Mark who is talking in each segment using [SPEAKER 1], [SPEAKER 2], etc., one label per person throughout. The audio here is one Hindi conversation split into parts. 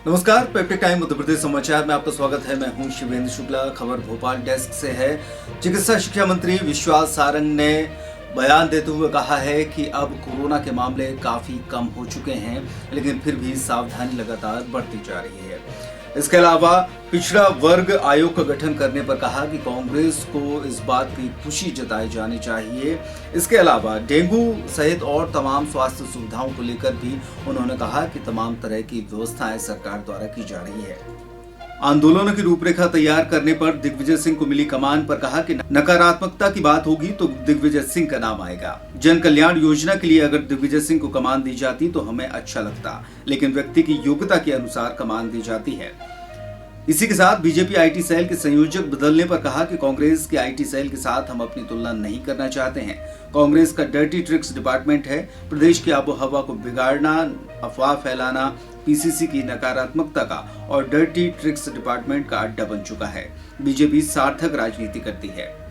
[SPEAKER 1] नमस्कार, पेप्टिक टाइम उत्तर प्रदेश समाचार में आपका स्वागत है। मैं हूं शिवेंद्र शुक्ला। खबर भोपाल डेस्क से है। चिकित्सा शिक्षा मंत्री विश्वास सारंग ने बयान देते हुए कहा है कि अब कोरोना के मामले काफी कम हो चुके हैं, लेकिन फिर भी सावधानी लगातार बढ़ती जा रही है। इसके अलावा पिछड़ा वर्ग आयोग का गठन करने पर कहा कि कांग्रेस को इस बात की खुशी जताई जानी चाहिए। इसके अलावा डेंगू सहित और तमाम स्वास्थ्य सुविधाओं को लेकर भी उन्होंने कहा कि तमाम तरह की व्यवस्थाएं सरकार द्वारा की जा रही है। आंदोलनों की रूपरेखा तैयार करने पर दिग्विजय सिंह को मिली कमान पर कहा कि नकारात्मकता की बात होगी तो दिग्विजय सिंह का नाम आएगा। जन कल्याण योजना के लिए अगर दिग्विजय सिंह को कमान दी जाती तो हमें अच्छा लगता, लेकिन व्यक्ति की योग्यता के अनुसार कमान दी जाती है। इसी के साथ बीजेपी आईटी सेल के संयोजक बदलने पर कहा कि कांग्रेस के आईटी सेल के साथ हम अपनी तुलना नहीं करना चाहते हैं। कांग्रेस का डर्टी ट्रिक्स डिपार्टमेंट है। प्रदेश की आबोहवा को बिगाड़ना, अफवाह फैलाना पीसीसी की नकारात्मकता का और डर्टी ट्रिक्स डिपार्टमेंट का अड्डा बन चुका है। बीजेपी सार्थक राजनीति करती है।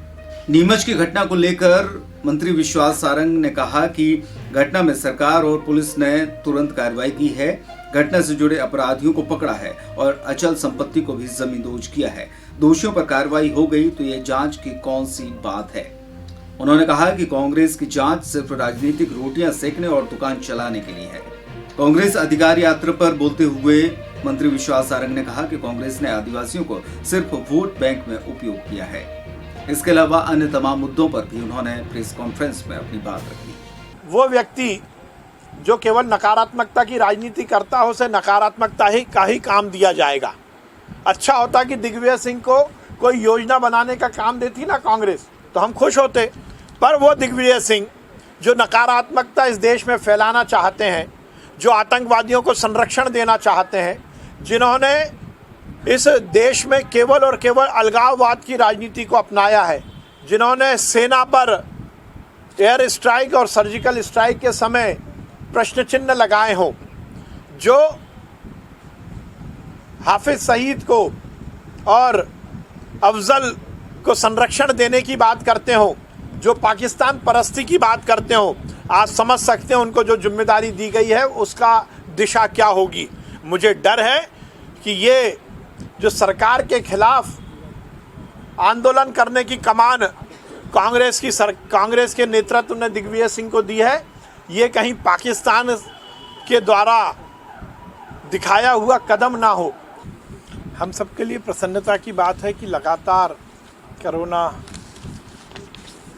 [SPEAKER 1] नीमच की घटना को लेकर मंत्री विश्वास सारंग ने कहा कि घटना में सरकार और पुलिस ने तुरंत कार्रवाई की है, घटना से जुड़े अपराधियों को पकड़ा है और अचल संपत्ति को भी जमींदोज किया है। दोषियों पर कार्रवाई हो गई तो ये जांच की कौन सी बात है। उन्होंने कहा कि कांग्रेस की जांच सिर्फ राजनीतिक रोटियां सेकने और दुकान चलाने के लिए है। कांग्रेस अधिकार यात्रा पर बोलते हुए मंत्री विश्वास सारंग ने कहा कि कांग्रेस ने आदिवासियों को सिर्फ वोट बैंक में उपयोग किया है। इसके अलावा अन्य तमाम मुद्दों पर भी उन्होंने प्रेस कॉन्फ्रेंस में अपनी बात रखी।
[SPEAKER 2] वो व्यक्ति जो केवल नकारात्मकता की राजनीति करता हो, उसे नकारात्मकता का ही काम दिया जाएगा। अच्छा होता कि दिग्विजय सिंह को कोई योजना बनाने का काम देती ना कांग्रेस, तो हम खुश होते। पर वो दिग्विजय सिंह जो नकारात्मकता इस देश में फैलाना चाहते हैं, जो आतंकवादियों को संरक्षण देना चाहते हैं, जिन्होंने इस देश में केवल और केवल अलगाववाद की राजनीति को अपनाया है, जिन्होंने सेना पर एयर स्ट्राइक और सर्जिकल स्ट्राइक के समय प्रश्न चिन्ह लगाए हों, जो हाफिज सईद को और अफजल को संरक्षण देने की बात करते हो, जो पाकिस्तान परस्ती की बात करते हो, आज समझ सकते हैं उनको जो जिम्मेदारी दी गई है उसका दिशा क्या होगी। मुझे डर है कि ये जो सरकार के खिलाफ आंदोलन करने की कमान कांग्रेस के नेतृत्व ने दिग्विजय सिंह को दी है, ये कहीं पाकिस्तान के द्वारा दिखाया हुआ कदम ना हो। हम सबके लिए प्रसन्नता की बात है कि लगातार कोरोना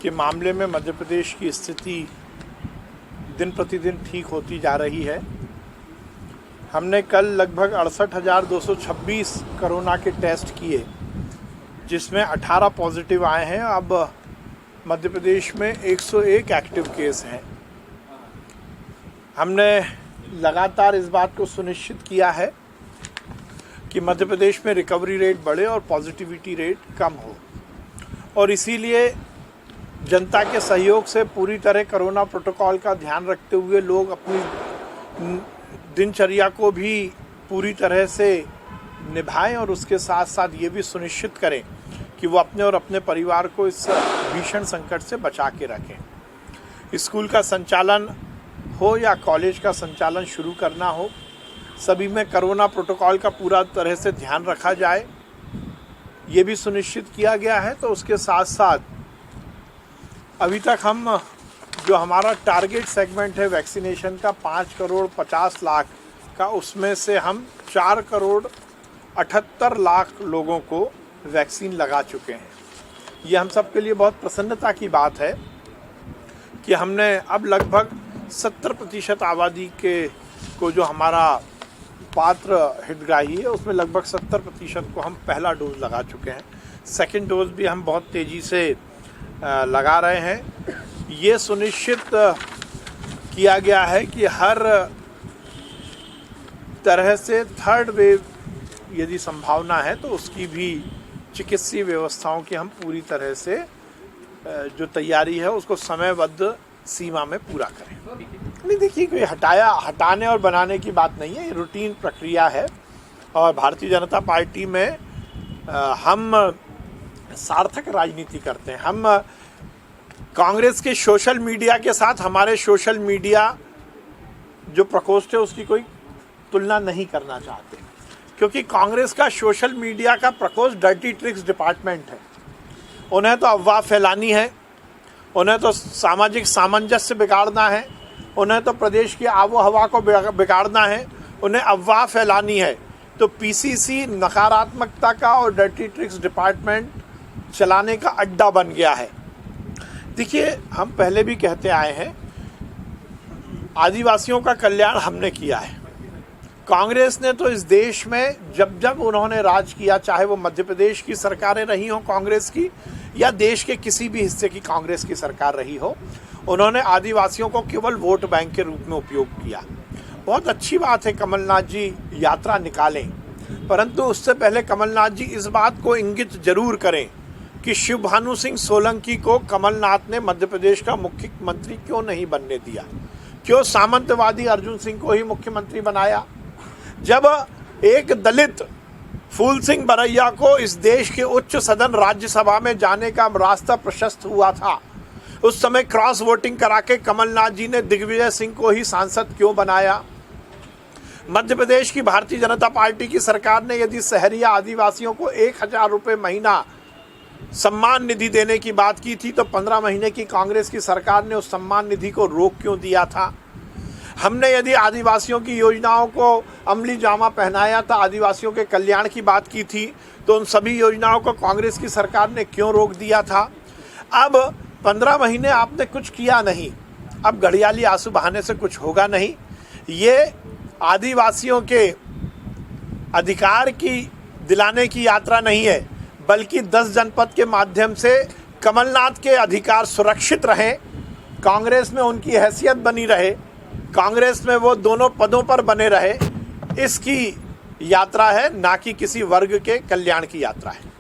[SPEAKER 2] के मामले में मध्य प्रदेश की स्थिति दिन प्रतिदिन ठीक होती जा रही है। हमने कल लगभग 68,226 कोरोना के टेस्ट किए, जिसमें 18 पॉजिटिव आए हैं। अब मध्य प्रदेश में 101 एक्टिव केस हैं। हमने लगातार इस बात को सुनिश्चित किया है कि मध्य प्रदेश में रिकवरी रेट बढ़े और पॉजिटिविटी रेट कम हो, और इसीलिए जनता के सहयोग से पूरी तरह कोरोना प्रोटोकॉल का ध्यान रखते हुए लोग अपनी दिनचर्या को भी पूरी तरह से निभाएं और उसके साथ साथ ये भी सुनिश्चित करें कि वो अपने और अपने परिवार को इस भीषण संकट से बचा के रखें। स्कूल का संचालन हो या कॉलेज का संचालन शुरू करना हो, सभी में कोरोना प्रोटोकॉल का पूरा तरह से ध्यान रखा जाए, ये भी सुनिश्चित किया गया है। तो उसके साथ साथ अभी तक हम जो हमारा टारगेट सेगमेंट है वैक्सीनेशन का 5,50,00,000 का, उसमें से हम 4,78,00,000 लोगों को वैक्सीन लगा चुके हैं। ये हम सब के लिए बहुत प्रसन्नता की बात है कि हमने अब लगभग 70% आबादी को जो हमारा पात्र हितग्राही है उसमें लगभग 70% को हम पहला डोज लगा चुके हैं। सेकंड डोज भी हम बहुत तेज़ी से लगा रहे हैं। ये सुनिश्चित किया गया है कि हर तरह से थर्ड वेव यदि संभावना है तो उसकी भी चिकित्सीय व्यवस्थाओं की हम पूरी तरह से जो तैयारी है उसको समयबद्ध सीमा में पूरा करें। नहीं, देखिए, कोई हटाने और बनाने की बात नहीं है, ये रूटीन प्रक्रिया है। और भारतीय जनता पार्टी में हम सार्थक राजनीति करते हैं। हम कांग्रेस के सोशल मीडिया के साथ हमारे सोशल मीडिया जो प्रकोष्ठ है उसकी कोई तुलना नहीं करना चाहते। क्योंकि कांग्रेस का सोशल मीडिया का प्रकोष्ठ डर्टी ट्रिक्स डिपार्टमेंट है। उन्हें तो अफवाह फैलानी है, उन्हें तो सामाजिक सामंजस्य बिगाड़ना है, उन्हें तो प्रदेश की आबो हवा को बिगाड़ना है, उन्हें अफवाह फैलानी है। तो पीसीसी नकारात्मकता का और डर्टी ट्रिक्स डिपार्टमेंट चलाने का अड्डा बन गया है। देखिए, हम पहले भी कहते आए हैं, आदिवासियों का कल्याण हमने किया है। कांग्रेस ने तो इस देश में जब जब उन्होंने राज किया, चाहे वो मध्य प्रदेश की सरकारें रही हों कांग्रेस की या देश के किसी भी हिस्से की कांग्रेस की सरकार रही हो, उन्होंने आदिवासियों को केवल वोट बैंक के रूप में उपयोग किया। बहुत अच्छी बात है कमलनाथ जी यात्रा निकालें, परंतु उससे पहले कमलनाथ जी इस बात को इंगित जरूर करें कि शिवभानु सिंह सोलंकी को कमलनाथ ने मध्य प्रदेश का मुख्यमंत्री क्यों नहीं बनने दिया, क्यों सामंतवादी अर्जुन सिंह को ही मुख्यमंत्री बनाया। जब एक दलित फूल सिंह बरैया को इस देश के उच्च सदन राज्यसभा में जाने का रास्ता प्रशस्त हुआ था, उस समय क्रॉस वोटिंग करा के कमलनाथ जी ने दिग्विजय सिंह को ही सांसद क्यों बनाया। मध्य प्रदेश की भारतीय जनता पार्टी की सरकार ने यदि शहरिया आदिवासियों को 1000 रुपये महीना सम्मान निधि देने की बात की थी, तो 15 महीने की कांग्रेस की सरकार ने उस सम्मान निधि को रोक क्यों दिया था। हमने यदि आदिवासियों की योजनाओं को अमली जामा पहनाया था, आदिवासियों के कल्याण की बात की थी, तो उन सभी योजनाओं को कांग्रेस की सरकार ने क्यों रोक दिया था। अब 15 महीने आपने कुछ किया नहीं, अब घड़ियाली आंसू बहाने से कुछ होगा नहीं। ये आदिवासियों के अधिकार की दिलाने की यात्रा नहीं है, बल्कि 10 जनपद के माध्यम से कमलनाथ के अधिकार सुरक्षित रहें, कांग्रेस में उनकी हैसियत बनी रहे, कांग्रेस में वो दोनों पदों पर बने रहे, इसकी यात्रा है, ना कि किसी वर्ग के कल्याण की यात्रा है।